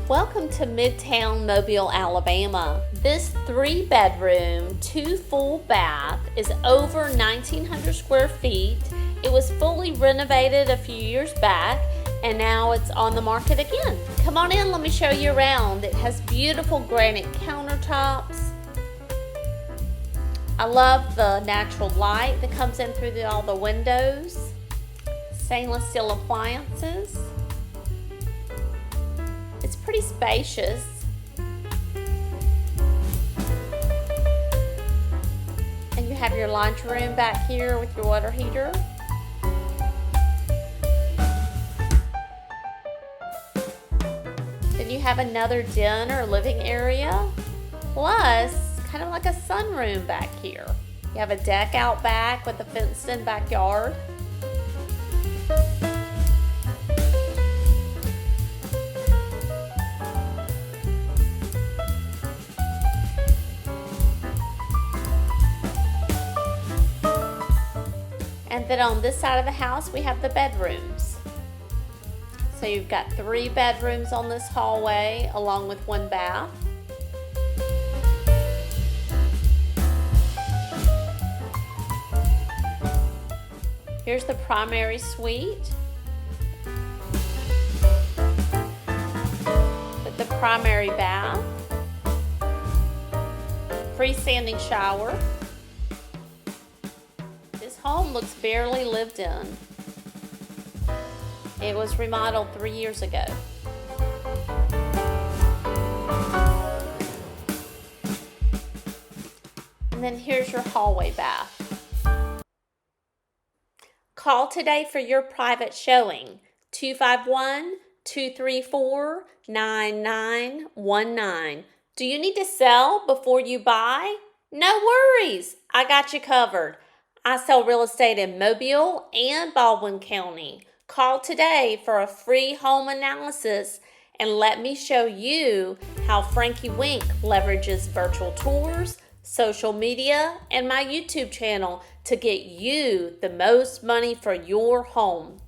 Welcome to Midtown Mobile, Alabama. This 3-bedroom, 2 full bath is over 1,900 square feet. It was fully renovated a few years back and now it's on the market again. Come on in, let me show you around. It has beautiful granite countertops. I love the natural light that comes in through all the windows. Stainless steel appliances. It's pretty spacious. And you have your laundry room back here with your water heater. Then you have another den or living area, plus kind of like a sunroom back here. You have a deck out back with a fenced-in backyard. And then on this side of the house, we have the bedrooms. So you've got 3 bedrooms on this hallway, along with 1 bath. Here's the primary suite with the primary bath, freestanding shower. This home looks barely lived in. It was remodeled 3 years ago. And then here's your hallway bath. Call today for your private showing, 251-234-9919. Do you need to sell before you buy? No worries, I got you covered. I sell real estate in Mobile and Baldwin County. Call today for a free home analysis and let me show you how FrankieWink leverages virtual tours, social media, and my YouTube channel to get you the most money for your home.